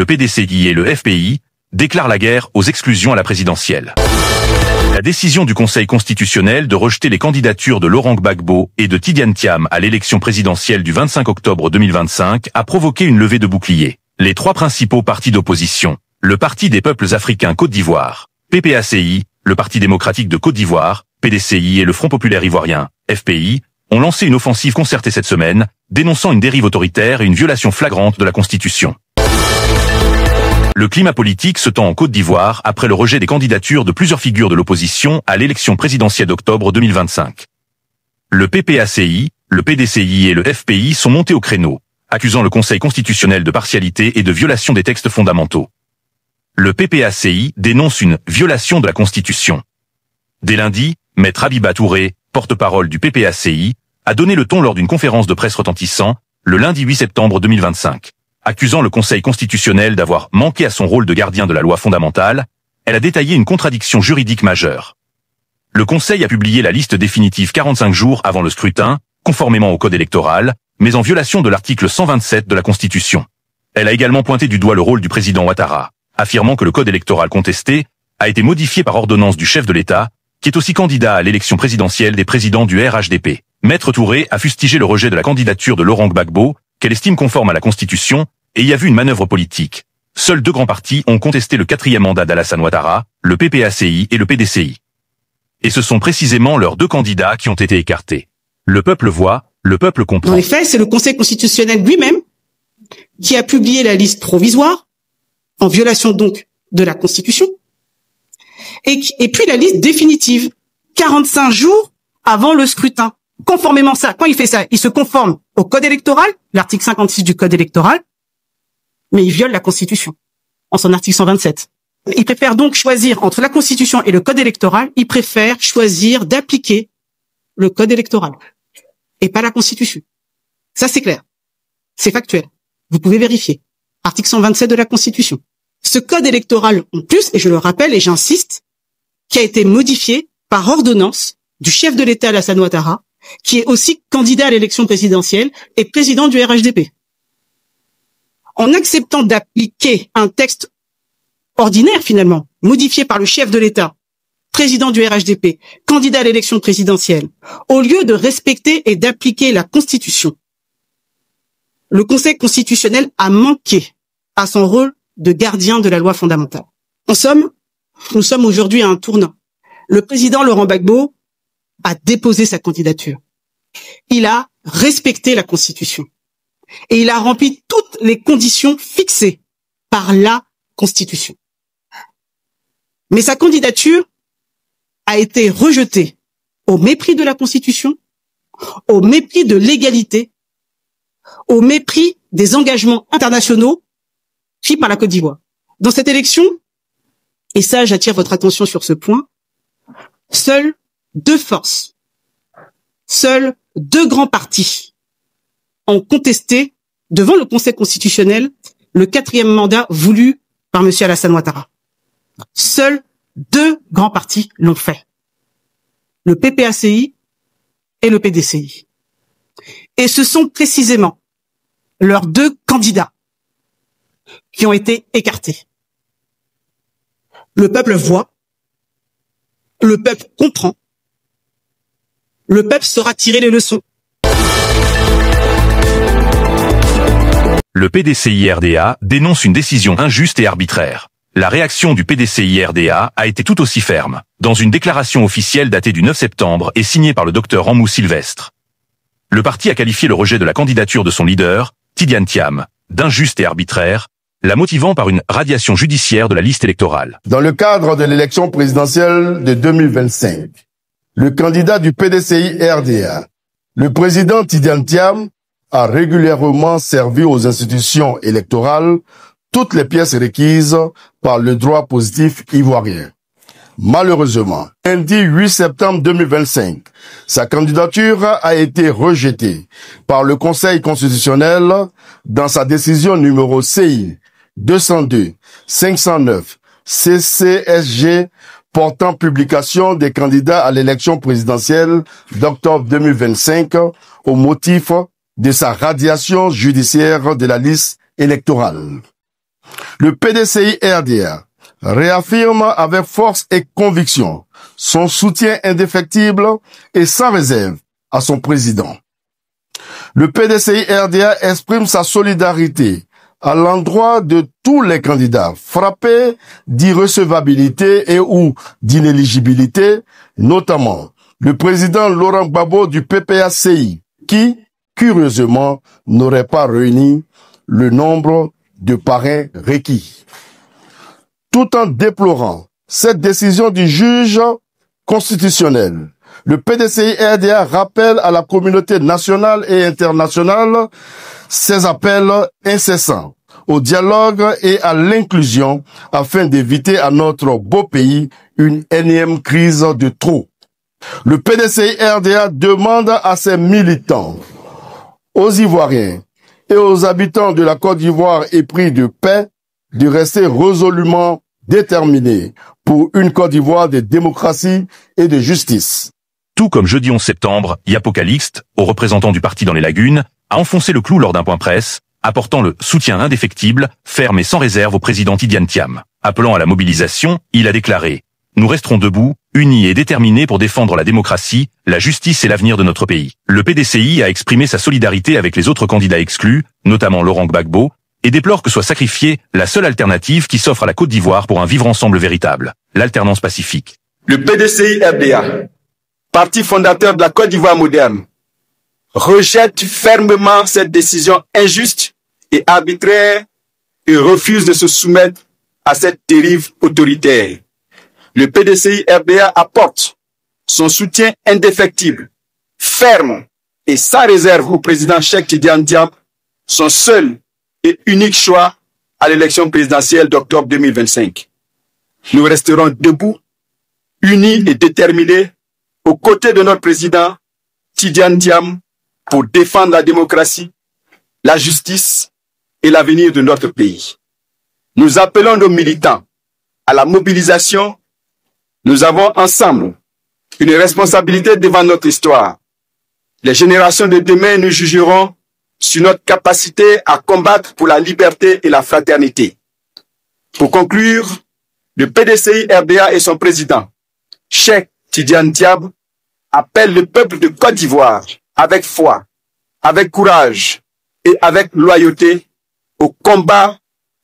le PDCI et le FPI déclarent la guerre aux exclusions à la présidentielle. La décision du Conseil constitutionnel de rejeter les candidatures de Laurent Gbagbo et de Tidiane Thiam à l'élection présidentielle du 25 octobre 2025 a provoqué une levée de boucliers. Les trois principaux partis d'opposition, le Parti des peuples africains Côte d'Ivoire, PPACI, le Parti démocratique de Côte d'Ivoire, PDCI et le Front populaire ivoirien, FPI, ont lancé une offensive concertée cette semaine, dénonçant une dérive autoritaire et une violation flagrante de la Constitution. Le climat politique se tend en Côte d'Ivoire après le rejet des candidatures de plusieurs figures de l'opposition à l'élection présidentielle d'octobre 2025. Le PPACI, le PDCI et le FPI sont montés au créneau, accusant le Conseil constitutionnel de partialité et de violation des textes fondamentaux. Le PPACI dénonce une violation de la Constitution. Dès lundi, Maître Abiba Touré, porte-parole du PPACI, a donné le ton lors d'une conférence de presse retentissant, le lundi 8 septembre 2025. Accusant le Conseil constitutionnel d'avoir manqué à son rôle de gardien de la loi fondamentale, elle a détaillé une contradiction juridique majeure. Le Conseil a publié la liste définitive 45 jours avant le scrutin, conformément au code électoral, mais en violation de l'article 127 de la Constitution. Elle a également pointé du doigt le rôle du président Ouattara, affirmant que le code électoral contesté a été modifié par ordonnance du chef de l'État, qui est aussi candidat à l'élection présidentielle des présidents du RHDP. Maître Touré a fustigé le rejet de la candidature de Laurent Gbagbo, qu'elle estime conforme à la Constitution, et y a vu une manœuvre politique. Seuls deux grands partis ont contesté le 4e mandat d'Alassane Ouattara, le PPACI et le PDCI. Et ce sont précisément leurs deux candidats qui ont été écartés. Le peuple voit, le peuple comprend. Dans les faits, c'est le Conseil constitutionnel lui-même qui a publié la liste provisoire, en violation donc de la Constitution, et puis la liste définitive, 45 jours avant le scrutin. Conformément à ça, quand il fait ça, il se conforme au code électoral, l'article 56 du code électoral, mais il viole la Constitution, en son article 127. Il préfère donc choisir entre la Constitution et le code électoral, il préfère choisir d'appliquer le code électoral, et pas la Constitution. Ça, c'est clair. C'est factuel. Vous pouvez vérifier. Article 127 de la Constitution. Ce code électoral, en plus, et je le rappelle et j'insiste, qui a été modifié par ordonnance du chef de l'État Alassane Ouattara, qui est aussi candidat à l'élection présidentielle et président du RHDP. En acceptant d'appliquer un texte ordinaire, finalement, modifié par le chef de l'État, président du RHDP, candidat à l'élection présidentielle, au lieu de respecter et d'appliquer la Constitution, le Conseil constitutionnel a manqué à son rôle de gardien de la loi fondamentale. En somme, nous sommes aujourd'hui à un tournant. Le président Laurent Gbagbo a déposé sa candidature. Il a respecté la Constitution. Et il a rempli toutes les conditions fixées par la Constitution. Mais sa candidature a été rejetée au mépris de la Constitution, au mépris de l'égalité, au mépris des engagements internationaux pris par la Côte d'Ivoire. Dans cette élection, et ça j'attire votre attention sur ce point, seules deux forces, seuls deux grands partis ont contesté devant le Conseil constitutionnel le 4e mandat voulu par M. Alassane Ouattara. Seuls deux grands partis l'ont fait. Le PPACI et le PDCI. Et ce sont précisément leurs deux candidats qui ont été écartés. Le peuple voit, le peuple comprend, le peuple saura tirer les leçons. Le PDCI-RDA dénonce une décision injuste et arbitraire. La réaction du PDCI-RDA a été tout aussi ferme, dans une déclaration officielle datée du 9 septembre et signée par le Dr Ramou Sylvestre. Le parti a qualifié le rejet de la candidature de son leader, Tidiane Thiam, d'injuste et arbitraire, la motivant par une radiation judiciaire de la liste électorale. Dans le cadre de l'élection présidentielle de 2025, le candidat du PDCI-RDA, le président Tidiane Thiam, a régulièrement servi aux institutions électorales toutes les pièces requises par le droit positif ivoirien. Malheureusement, lundi 8 septembre 2025, sa candidature a été rejetée par le Conseil constitutionnel dans sa décision numéro CI 202-509 CCSG portant publication des candidats à l'élection présidentielle d'octobre 2025 au motif de sa radiation judiciaire de la liste électorale. Le PDCI-RDA réaffirme avec force et conviction son soutien indéfectible et sans réserve à son président. Le PDCI-RDA exprime sa solidarité à l'endroit de tous les candidats frappés d'irrecevabilité et ou d'inéligibilité, notamment le président Laurent Gbagbo du PPACI, qui, curieusement, n'aurait pas réuni le nombre de parrains requis. Tout en déplorant cette décision du juge constitutionnel, le PDCI-RDA rappelle à la communauté nationale et internationale ses appels incessants au dialogue et à l'inclusion afin d'éviter à notre beau pays une énième crise de trop. Le PDCI-RDA demande à ses militants, aux Ivoiriens et aux habitants de la Côte d'Ivoire épris de paix de rester résolument déterminés pour une Côte d'Ivoire de démocratie et de justice. Tout comme jeudi 11 septembre, Yapocalypse, aux représentants du parti dans les lagunes, a enfoncé le clou lors d'un point presse, apportant le soutien indéfectible, ferme et sans réserve au président Tidjane Thiam. Appelant à la mobilisation, il a déclaré « Nous resterons debout, unis et déterminés pour défendre la démocratie, la justice et l'avenir de notre pays. » Le PDCI a exprimé sa solidarité avec les autres candidats exclus, notamment Laurent Gbagbo, et déplore que soit sacrifiée la seule alternative qui s'offre à la Côte d'Ivoire pour un vivre ensemble véritable, l'alternance pacifique. Le PDCI-RDA, parti fondateur de la Côte d'Ivoire moderne, rejette fermement cette décision injuste et arbitraire et refuse de se soumettre à cette dérive autoritaire. Le PDCI-RDA apporte son soutien indéfectible, ferme et sans réserve au président Cheikh Tidjane Thiam, son seul et unique choix à l'élection présidentielle d'octobre 2025. Nous resterons debout, unis et déterminés aux côtés de notre président Tidjane Thiam pour défendre la démocratie, la justice et l'avenir de notre pays. Nous appelons nos militants à la mobilisation. Nous avons ensemble une responsabilité devant notre histoire. Les générations de demain nous jugeront sur notre capacité à combattre pour la liberté et la fraternité. Pour conclure, le PDCI-RDA et son président, Cheikh Tidjane Thiam, appellent le peuple de Côte d'Ivoire avec foi, avec courage et avec loyauté au combat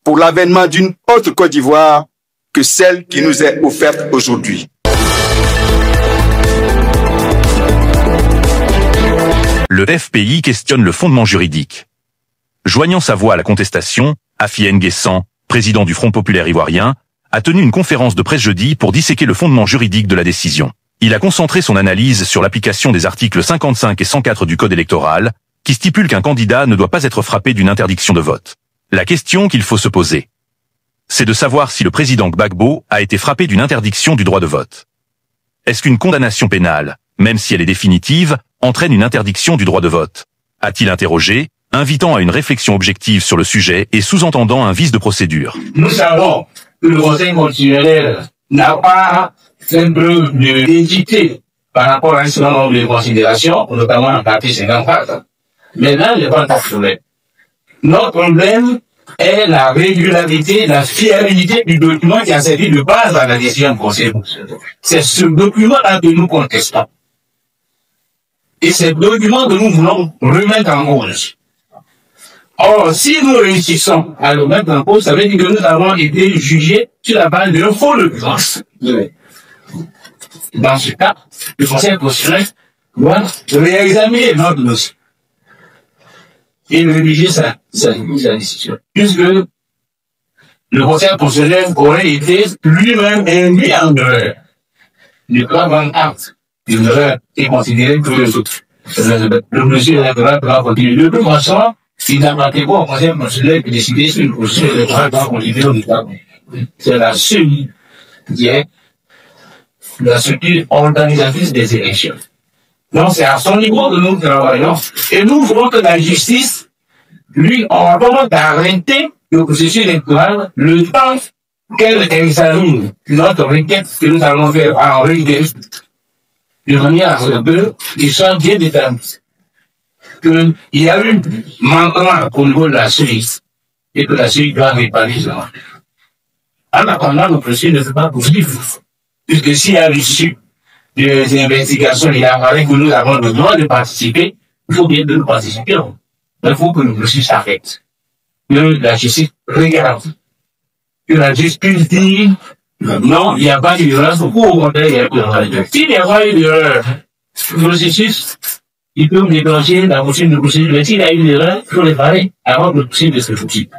pour l'avènement d'une autre Côte d'Ivoire que celle qui nous est offerte aujourd'hui. Le FPI questionne le fondement juridique. Joignant sa voix à la contestation, Afi N'Guessan, président du Front populaire ivoirien, a tenu une conférence de presse jeudi pour disséquer le fondement juridique de la décision. Il a concentré son analyse sur l'application des articles 55 et 104 du Code électoral, qui stipulent qu'un candidat ne doit pas être frappé d'une interdiction de vote. La question qu'il faut se poser, c'est de savoir si le président Gbagbo a été frappé d'une interdiction du droit de vote. Est-ce qu'une condamnation pénale, même si elle est définitive, entraîne une interdiction du droit de vote? A-t-il interrogé, invitant à une réflexion objective sur le sujet et sous-entendant un vice de procédure. Nous savons que le Conseil constitutionnel n'a pas fait preuve de d'équité par rapport à un certain nombre de considérations, notamment en partie 54. Mais là, il n'y a pas de problème. Notre problème est la régularité, la fiabilité du document qui a servi de base à la décision du Conseil constitutionnel. C'est ce document-là que nous contestons. Et c'est le document que nous voulons remettre en cause. Or, si nous réussissons à le mettre en cause, ça veut dire que nous avons été jugés sur la base d'un faux document. Dans ce cas, le Conseil constitutionnel doit réexaminer notre dossier et rédiger sa décision. Puisque le Conseil constitutionnel aurait été lui-même induit en erreur. Le grand acte d'une erreur est considéré que le monsieur électoral doit continuer. De toute façon, il n'a pas été bon au Conseil constitutionnel de décider sur une procédure électorale doit continuer au État. C'est la seule qui est la structure organisatrice des élections. Donc c'est à son niveau que nous travaillons et nous voulons que la justice, lui, aura vraiment d'arrêter le processus électoral le temps qu'elle examine notre requête que nous allons faire en rigueur de manière à ce qu'il soit bien déterminé qu'il y a eu manquement au niveau de la Suisse et que la CEI doit réparer cela. En attendant, le procès ne peut pas poursuivre. Puisque s'il y a l'issue des investigations, il apparaît que nous avons le droit de participer, il faut bien que nous participions. Il faut que le procès s'arrête. Que la justice regarde. Que la justice dit, non, il n'y a pas d'erreur, ou au contraire, il y a d'erreur. S'il y a eu d'erreur, le processus, il peut me déclencher la motion de procédure. Mais s'il y a eu une erreur, il faut réparer avant que le procès de ce type.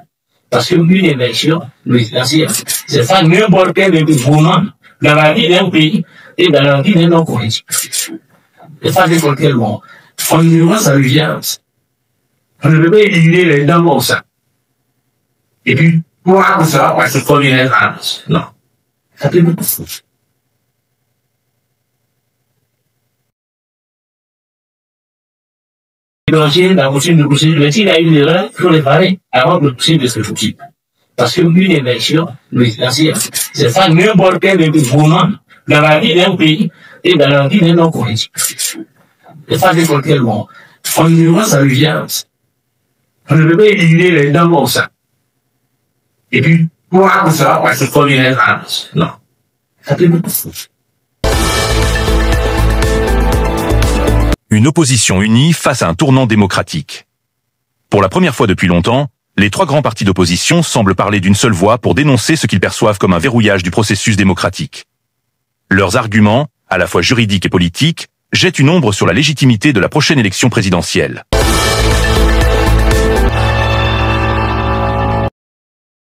Parce qu'une élection présidentielle, c'est ça n'importe quel mouvement dans la vie d'un pays et dans la vie d'un homme politique. C'est pas n'importe quel moment. En ignorant sa vigilance, on ne peut pas éliminer les dents comme ça. Et puis, pour ça, on va se prendre une errance. Non. Ça fait beaucoup. Mélanger la motion de procédure. Mais s'il y a une erreur, il faut réparer avant que le procès de ce type. Parce qu'une élection présidentielle, c'est pas n'importe quel mouvement dans la vie d'un pays et dans la vie d'un homme politique. C'est pas n'importe quel moment. En ignorant sa vigilance, on ne peut pas éliminer les dents comme ça. Et puis, pour ça, on va se prendre une errance. Non. Ça fait beaucoup. Une opposition unie face à un tournant démocratique. Pour la première fois depuis longtemps, les trois grands partis d'opposition semblent parler d'une seule voix pour dénoncer ce qu'ils perçoivent comme un verrouillage du processus démocratique. Leurs arguments, à la fois juridiques et politiques, jettent une ombre sur la légitimité de la prochaine élection présidentielle.